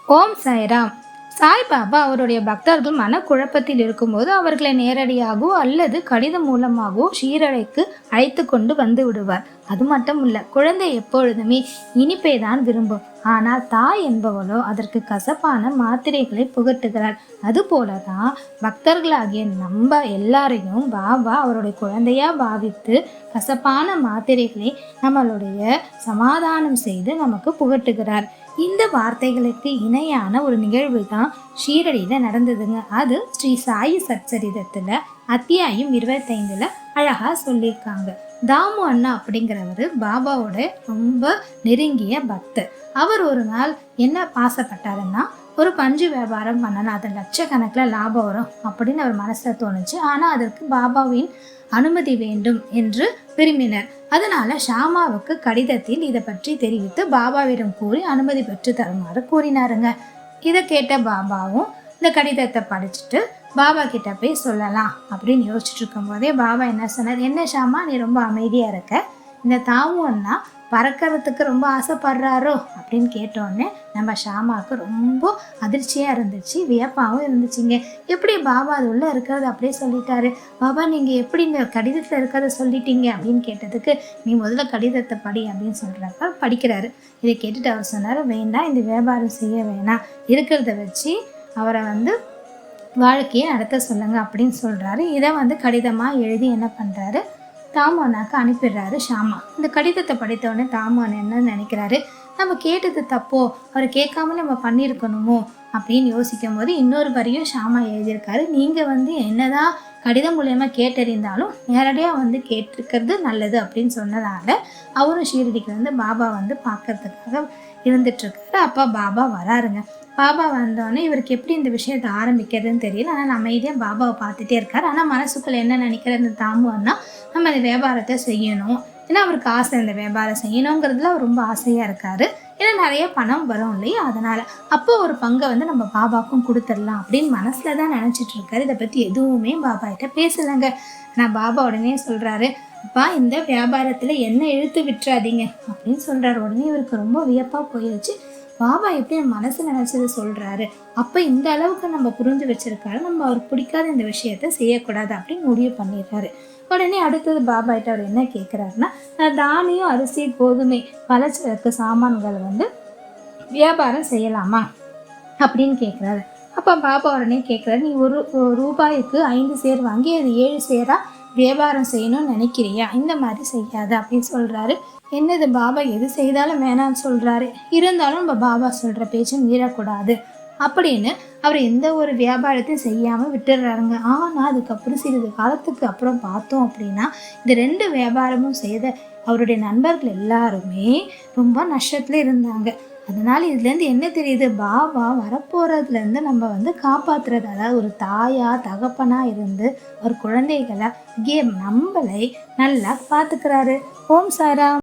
ஓம் சாய்ராம். சாய்பாபா அவருடைய பக்தர்கள் மனக்குழப்பத்தில் இருக்கும்போது அவர்களை நேரடியாகவோ அல்லது கடிதம் மூலமாகவோ ஷீரடிக்கு அழைத்து கொண்டு வந்து விடுவார். அது மட்டும் இல்ல, குழந்தை எப்பொழுதுமே இனிப்பை தான் விரும்பும். ஆனால் தாய் என்பவளோ அதற்கு கசப்பான மாத்திரைகளை புகட்டுகிறார். அது போலதான் பக்தர்களாகிய நம்ம எல்லாரையும் பாபா அவருடைய குழந்தையா பாவித்து கசப்பான மாத்திரைகளை நம்மளுடைய சமாதானம் செய்து நமக்கு புகட்டுகிறார். இந்த வார்த்தைகளுக்கு இணையான ஒரு நிகழ்வு தான் ஷீரடியில நடந்ததுங்க. அது ஸ்ரீ சாயி சச்சரிதத்துல அத்தியாயம் 25ல அழகா சொல்லியிருக்காங்க. தாமு அண்ணா அப்படிங்கிறவர் பாபாவோட ரொம்ப நெருங்கிய பக்தர். அவர் ஒரு நாள் என்ன ஆசைப்பட்டாருன்னா, ஒரு பஞ்சு வியாபாரம் பண்ணலாம், அது லட்சக்கணக்கில் லாபம் வரும் அப்படின்னு அவர் மனசுல தோணுச்சு. ஆனா அதற்கு பாபாவின் அனுமதி வேண்டும் என்று விரும்பினர். அதனால ஷாமாவுக்கு கடிதத்தில் இதை பற்றி தெரிவித்து பாபாவிடம் கூறி அனுமதி பெற்று தருமாறு கூறினாருங்க. இதை கேட்ட பாபாவும் இந்த கடிதத்தை படிச்சுட்டு பாபா கிட்ட போய் சொல்லலாம் அப்படின்னு யோசிச்சுட்டு இருக்கும் போதே பாபா என்ன சொன்னார், என்ன ஷாமா நீ ரொம்ப அமைதியா இருக்க, இந்த தாமுன்னா பறக்கிறதுக்கு ரொம்ப ஆசைப்படுறாரோ அப்படின்னு கேட்டோடனே நம்ம ஷாமாவுக்கு ரொம்ப அதிர்ச்சியாக இருந்துச்சு, வியப்பாகவும் இருந்துச்சுங்க. எப்படி பாபா அது உள்ளே இருக்கிறது அப்படியே சொல்லிட்டாரு, பாபா நீங்கள் எப்படி இந்த கடிதத்தில் இருக்கிறத சொல்லிட்டீங்க அப்படின்னு கேட்டதுக்கு, நீ முதல்ல கடிதத்தை படி அப்படின்னு சொல்கிறப்ப படிக்கிறாரு. இதை கேட்டுட்டு அவர் சொன்னார், வேண்டாம் இந்த வியாபாரம் செய்ய வேணாம், இருக்கிறத வச்சு அவரை வாழ்க்கையை நடத்த சொல்லுங்க அப்படின்னு சொல்கிறாரு. இதை கடிதமாக எழுதி என்ன பண்ணுறாரு, தாமோனாக்கு அனுப்பிடுறாரு ஷாமா. இந்த கடிதத்தை படித்தவொடனே தாமோன் என்ன நினைக்கிறாரு, நம்ம கேட்டது தப்போ, அவரை கேட்காம நம்ம பண்ணியிருக்கணுமோ அப்படின்னு யோசிக்கும் போது இன்னொரு வரியும் ஷாமா எழுதியிருக்காரு. நீங்கள் என்னதான் கடிதம் மூலயமா கேட்டறிந்தாலும் நேரடியாக கேட்டிருக்கிறது நல்லது அப்படின்னு சொன்னதால அவரும் ஷீரடிக்கு பாபா பார்க்கறதுக்காக இருந்துட்டுருக்காரு. அப்போ பாபா வராருங்க. பாபா வந்தோடனே இவருக்கு எப்படி இந்த விஷயத்தை ஆரம்பிக்கிறதுன்னு தெரியல. ஆனால் அமைதியாக பாபாவை பார்த்துட்டே இருக்கார். ஆனால் மனசுக்குள்ளே என்ன நினைக்கிறது தாமுன்னா, நம்ம இந்த வியாபாரத்தை செய்யணும், ஏன்னா அவருக்கு ஆசை, இந்த வியாபாரம் செய்யணுங்கிறதுல அவர் ரொம்ப ஆசையாக இருக்கார். ஏன்னா நிறைய பணம் வரும் இல்லையா, அதனால் அப்போ ஒரு பங்கை நம்ம பாபாவுக்கும் கொடுத்துடலாம் அப்படின்னு மனசில் தான் நினச்சிட்டு இருக்காரு. இதை பற்றி எதுவுமே பாபா கிட்ட பேசலைங்க. நான் பாபா உடனே சொல்கிறாரு, அப்பா இந்த வியாபாரத்தில் என்ன இழுத்து விட்டுறாதீங்க அப்படின்னு சொல்கிறாரு. உடனே இவருக்கு ரொம்ப வியப்பாக போயிடுச்சு. பாபா எப்படி மனசு நினைச்சதை சொல்றாரு, அப்ப இந்த அளவுக்கு நம்ம புரிஞ்சு வச்சிருக்காரு, நம்ம அவருக்கு பிடிக்காத இந்த விஷயத்த செய்யக்கூடாது அப்படின்னு முடிவு பண்ணிடுறாரு. உடனே அடுத்தது பாபா கிட்ட அவர் என்ன கேட்குறாருன்னா, தானியம் அரிசி கோதுமை பலச்சரக்கு சாமான்கள் வியாபாரம் செய்யலாமா அப்படின்னு கேட்குறாரு. அப்போ பாபா உடனே கேட்குறாரு, நீ ஒரு ரூபாய்க்கு 5 சேர் வாங்கி அது 7 சேரா வியாபாரம் செய்யணும்னு நினைக்கிறியா, இந்த மாதிரி செய்யாத அப்படின்னு சொல்கிறாரு. என்னது பாபா எது செய்தாலும் வேணான்னு சொல்கிறாரு, இருந்தாலும் நம்ம பாபா சொல்கிற பேச்சும் மீறக்கூடாது அப்படின்னு அவர் எந்த ஒரு வியாபாரத்தையும் செய்யாமல் விட்டுடுறாருங்க. ஆனால் அதுக்கப்புறம் சிறிது காலத்துக்கு அப்புறம் பார்த்தோம் அப்படின்னா, இந்த 2 வியாபாரமும் செய்த அவருடைய நண்பர்கள் எல்லாருமே ரொம்ப நஷ்டத்தில் இருந்தாங்க. அதனால் இதுலேருந்து என்ன தெரியுது, பாபா வரப்போகிறதுலேருந்து நம்ம காப்பாற்றுறது, அதாவது ஒரு தாயா தகப்பனாக இருந்து ஒரு குழந்தைகளை நம்மளை நல்லா பார்த்துக்கிறாரு. ஓம் சாய்ராம்.